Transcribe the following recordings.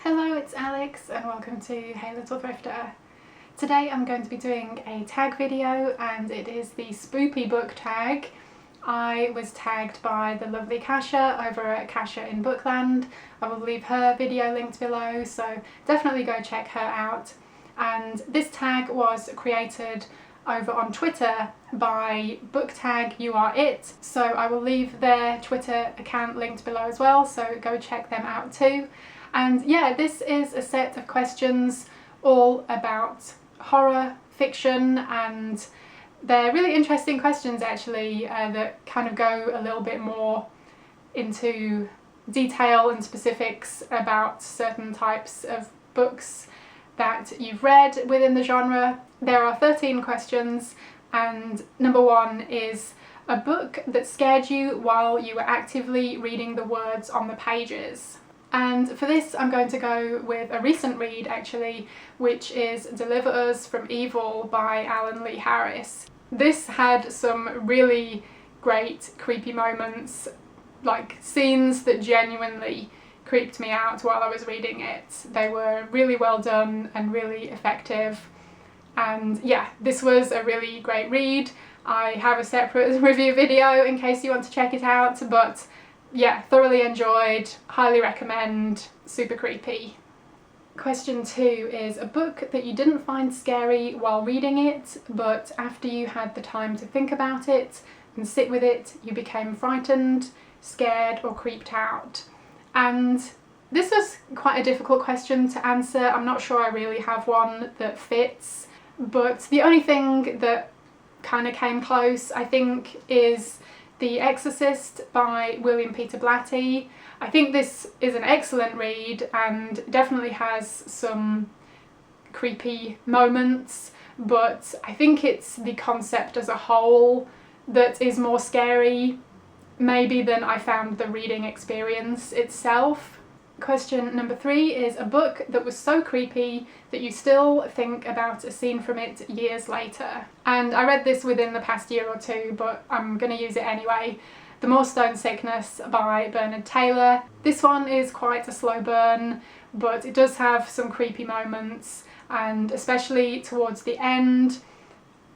Hello, it's Alex and welcome to Hey Little Thrifter. Today I'm going to be doing a tag video and it is the Spoopy Book Tag. I was tagged by the lovely Kasha over at Kasha In Bookland. I will leave her video linked below, so definitely go check her out. And this tag was created over on Twitter by Book Tag You Are It, so I will leave their Twitter account linked below as well, so go check them out too. And yeah, this is a set of questions all about horror fiction, and they're really interesting questions actually that kind of go a little bit more into detail and specifics about certain types of books that you've read within the genre. There are 13 questions, and number one is a book that scared you while you were actively reading the words on the pages. And for this I'm going to go with a recent read actually, which is Deliver Us from Evil by Alan Lee Harris. This had some really great creepy moments, like scenes that genuinely creeped me out while I was reading it. They were really well done and really effective, and yeah, this was a really great read. I have a separate review video in case you want to check it out, but yeah, thoroughly enjoyed, highly recommend, super creepy. Question 2 is a book that you didn't find scary while reading it, but after you had the time to think about it and sit with it, you became frightened, scared or creeped out. And this was quite a difficult question to answer. I'm not sure I really have one that fits, but the only thing that kind of came close, I think, is The Exorcist by William Peter Blatty. I think this is an excellent read and definitely has some creepy moments, but I think it's the concept as a whole that is more scary maybe than I found the reading experience itself. Question number 3 is a book that was so creepy that you still think about a scene from it years later. And I read this within the past year or two, but I'm going to use it anyway. The Moorstone Sickness by Bernard Taylor. This one is quite a slow burn, but it does have some creepy moments, and especially towards the end,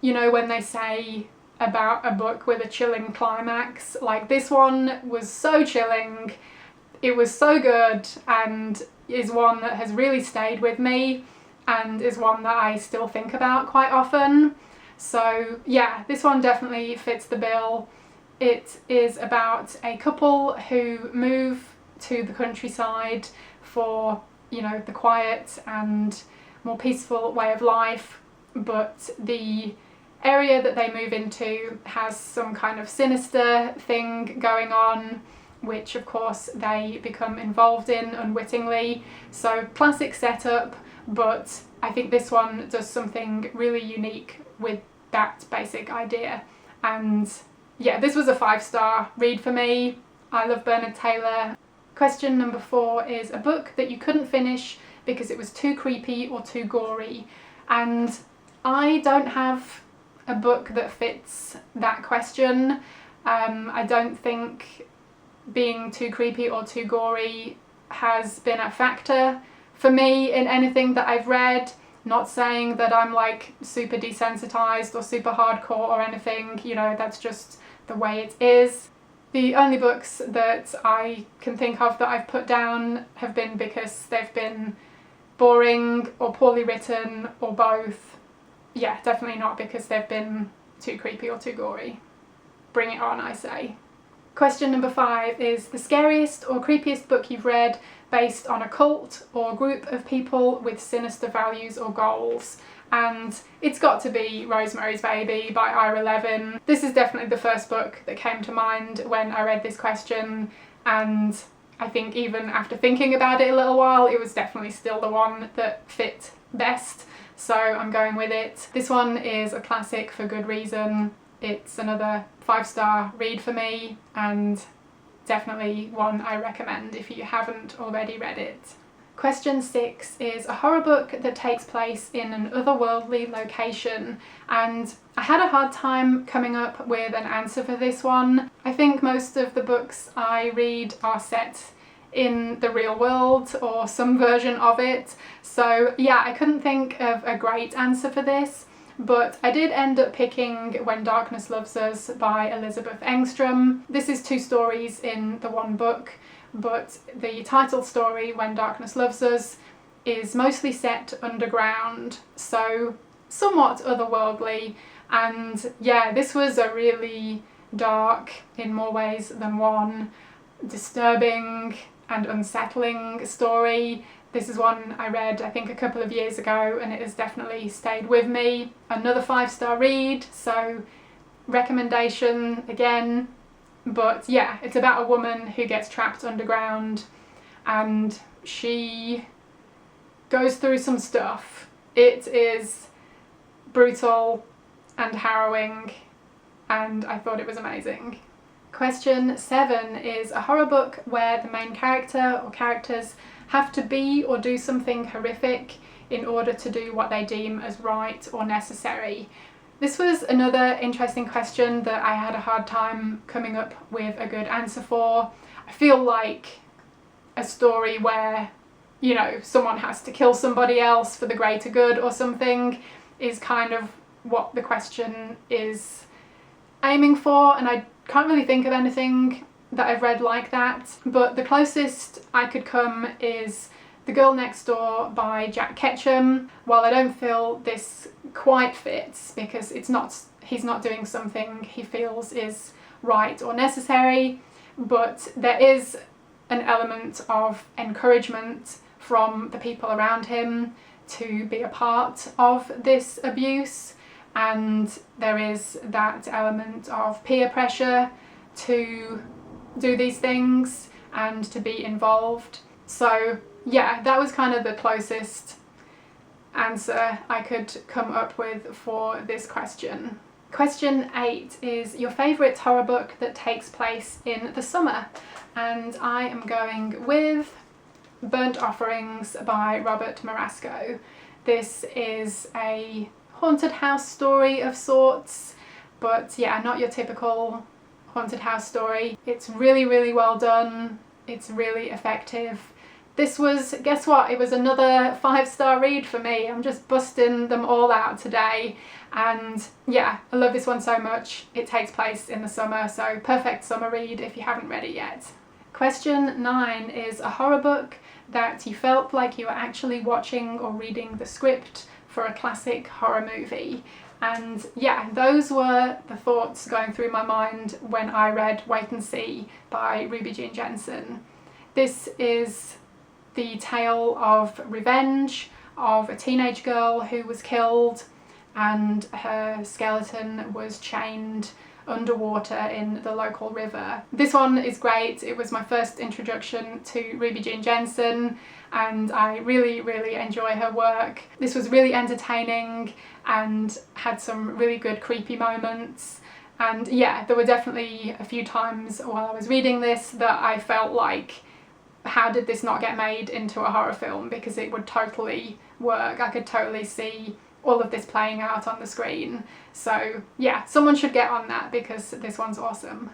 you know, when they say about a book with a chilling climax, like this one was so chilling. It was so good and is one that has really stayed with me and is one that I still think about quite often. So yeah, this one definitely fits the bill. It is about a couple who move to the countryside for, you know, the quiet and more peaceful way of life, but the area that they move into has some kind of sinister thing going on, which of course they become involved in unwittingly. So classic setup, but I think this one does something really unique with that basic idea. And yeah, this was a 5-star read for me. I love Bernard Taylor. Question number 4 is a book that you couldn't finish because it was too creepy or too gory. And I don't have a book that fits that question. I don't think being too creepy or too gory has been a factor for me in anything that I've read. Not saying that I'm like super desensitized or super hardcore or anything, you know, that's just the way it is. The only books that I can think of that I've put down have been because they've been boring or poorly written or both. Yeah, definitely not because they've been too creepy or too gory. Bring it on, I say. Question number 5 is the scariest or creepiest book you've read based on a cult or group of people with sinister values or goals. And it's got to be Rosemary's Baby by Ira Levin. This is definitely the first book that came to mind when I read this question, and I think even after thinking about it a little while, it was definitely still the one that fit best, so I'm going with it. This one is a classic for good reason. It's another 5-star read for me and definitely one I recommend if you haven't already read it. Question 6 is a horror book that takes place in an otherworldly location, and I had a hard time coming up with an answer for this one. I think most of the books I read are set in the real world or some version of it. So yeah, I couldn't think of a great answer for this, but I did end up picking When Darkness Loves Us by Elizabeth Engstrom. This is 2 stories in the one book, but the title story, When Darkness Loves Us, is mostly set underground, so somewhat otherworldly. And yeah, this was a really dark, in more ways than one, disturbing and unsettling story. This is one I read I think a couple of years ago, and it has definitely stayed with me. Another 5-star read, so recommendation again. But yeah, it's about a woman who gets trapped underground and she goes through some stuff. It is brutal and harrowing, and I thought it was amazing. Question 7 is a horror book where the main character or characters have to be or do something horrific in order to do what they deem as right or necessary. This was another interesting question that I had a hard time coming up with a good answer for. I feel like a story where, you know, someone has to kill somebody else for the greater good or something is kind of what the question is aiming for, and I can't really think of anything that I've read like that. But the closest I could come is The Girl Next Door by Jack Ketchum. While I don't feel this quite fits because he's not doing something he feels is right or necessary, but there is an element of encouragement from the people around him to be a part of this abuse, and there is that element of peer pressure to do these things and to be involved. So yeah, that was kind of the closest answer I could come up with for this question. Question 8 is your favourite horror book that takes place in the summer, and I am going with Burnt Offerings by Robert Marasco. This is a haunted house story of sorts, but yeah, not your typical haunted house story. It's really, really well done. It's really effective. This was, guess what, it was another 5-star read for me. I'm just busting them all out today, and yeah, I love this one so much. It takes place in the summer, so perfect summer read if you haven't read it yet. Question 9 is a horror book that you felt like you were actually watching or reading the script for a classic horror movie. And yeah, those were the thoughts going through my mind when I read Wait and See by Ruby Jean Jensen. This is the tale of revenge of a teenage girl who was killed and her skeleton was chained underwater in the local river. This one is great. It was my first introduction to Ruby Jean Jensen, and I really, really enjoy her work. This was really entertaining and had some really good creepy moments. And yeah, there were definitely a few times while I was reading this that I felt like, how did this not get made into a horror film? Because it would totally work. I could totally see all of this playing out on the screen. So yeah, someone should get on that because this one's awesome.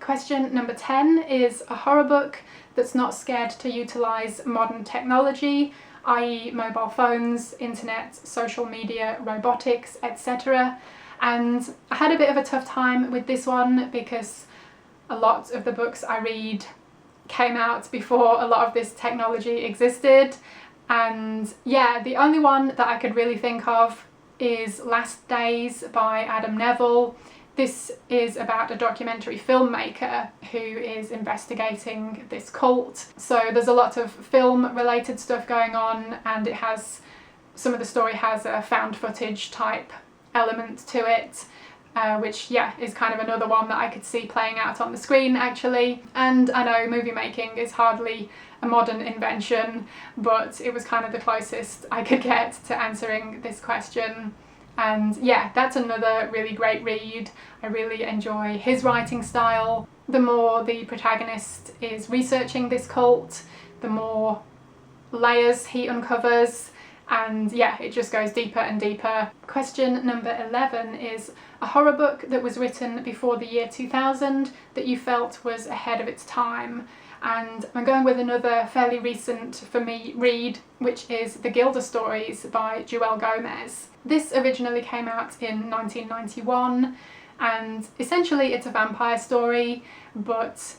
Question number 10 is a horror book that's not scared to utilise modern technology, i.e. mobile phones, internet, social media, robotics, etc. And I had a bit of a tough time with this one because a lot of the books I read came out before a lot of this technology existed. And yeah, the only one that I could really think of is Last Days by Adam Neville. This is about a documentary filmmaker who is investigating this cult. So there's a lot of film related stuff going on, and it has, some of the story has a found footage type element to it, which yeah, is kind of another one that I could see playing out on the screen actually. And I know movie making is hardly a modern invention, but it was kind of the closest I could get to answering this question. And yeah, that's another really great read. I really enjoy his writing style. The more the protagonist is researching this cult, the more layers he uncovers, and yeah, it just goes deeper and deeper. Question number 11 is a horror book that was written before the year 2000 that you felt was ahead of its time. and I'm going with another fairly recent for me read, which is The Gilda Stories by Joelle Gomez. This originally came out in 1991, and essentially it's a vampire story, but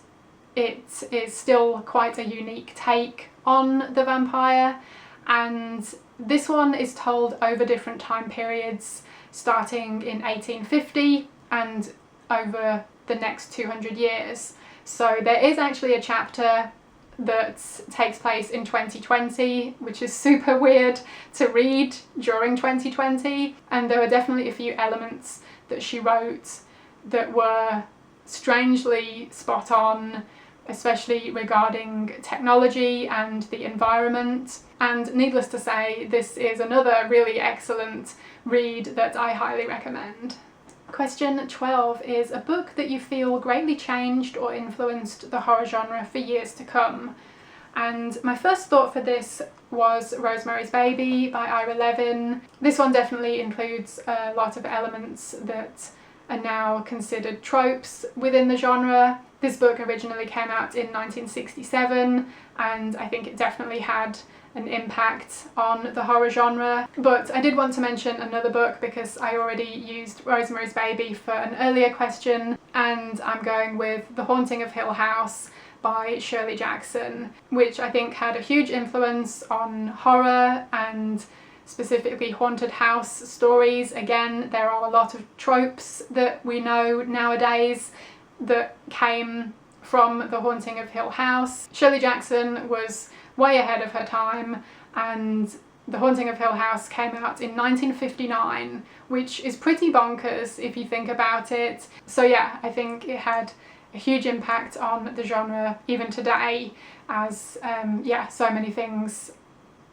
it is still quite a unique take on the vampire, and this one is told over different time periods, starting in 1850 and over the next 200 years. So there is actually a chapter that takes place in 2020, which is super weird to read during 2020, and there were definitely a few elements that she wrote that were strangely spot on, especially regarding technology and the environment. And needless to say, this is another really excellent read that I highly recommend. Question 12 is a book that you feel greatly changed or influenced the horror genre for years to come. And my first thought for this was Rosemary's Baby by Ira Levin. This one definitely includes a lot of elements that are now considered tropes within the genre. This book originally came out in 1967, and I think it definitely had an impact on the horror genre. But I did want to mention another book because I already used Rosemary's Baby for an earlier question, and I'm going with The Haunting of Hill House by Shirley Jackson, which I think had a huge influence on horror and specifically haunted house stories. Again, there are a lot of tropes that we know nowadays that came from The Haunting of Hill House. Shirley Jackson was way ahead of her time, and The Haunting of Hill House came out in 1959, which is pretty bonkers if you think about it. So yeah, I think it had a huge impact on the genre even today, as yeah, so many things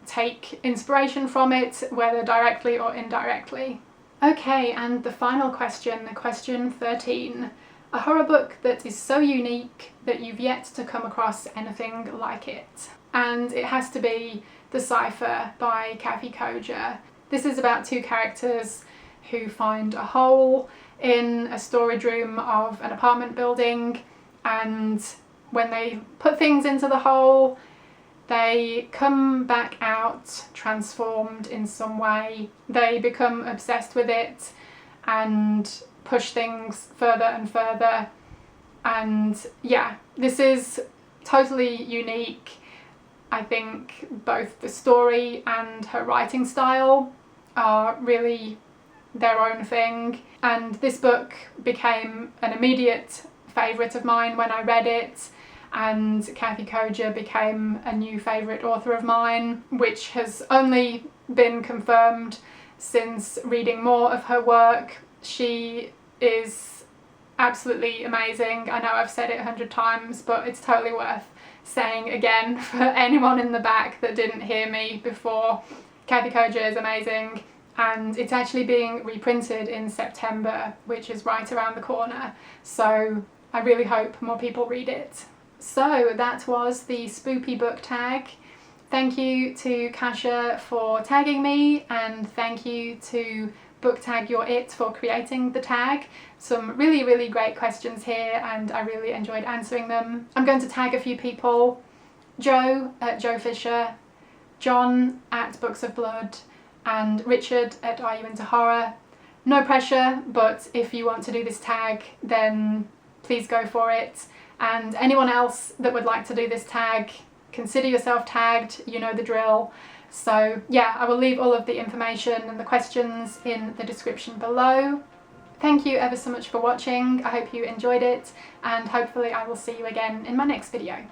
take inspiration from it, whether directly or indirectly. Okay, and the final question, question 13. A horror book that is so unique that you've yet to come across anything like it. And it has to be The Cipher by Kathy Koja. This is about two characters who find a hole in a storage room of an apartment building, and when they put things into the hole, they come back out transformed in some way. They become obsessed with it and push things further and further. And yeah, this is totally unique. I think both the story and her writing style are really their own thing, and this book became an immediate favourite of mine when I read it, and Kathy Koja became a new favourite author of mine, which has only been confirmed since reading more of her work. She is absolutely amazing. I know I've said it 100 times, but it's totally worth saying again for anyone in the back that didn't hear me before. Kathy Koja is amazing, and it's actually being reprinted in September, which is right around the corner, so I really hope more people read it. So that was the Spoopy Book Tag. Thank you to Kasha for tagging me, and thank you to Book Tag Your It for creating the tag. Some really great questions here, and I really enjoyed answering them. I'm going to tag a few people: Joe at Joe Fisher, John at Books of Blood, and Richard at AreYouIntoHorror. No pressure, but if you want to do this tag, then please go for it. And anyone else that would like to do this tag, consider yourself tagged, you know the drill. So yeah, I will leave all of the information and the questions in the description below. Thank you ever so much for watching. I hope you enjoyed it, and hopefully I will see you again in my next video.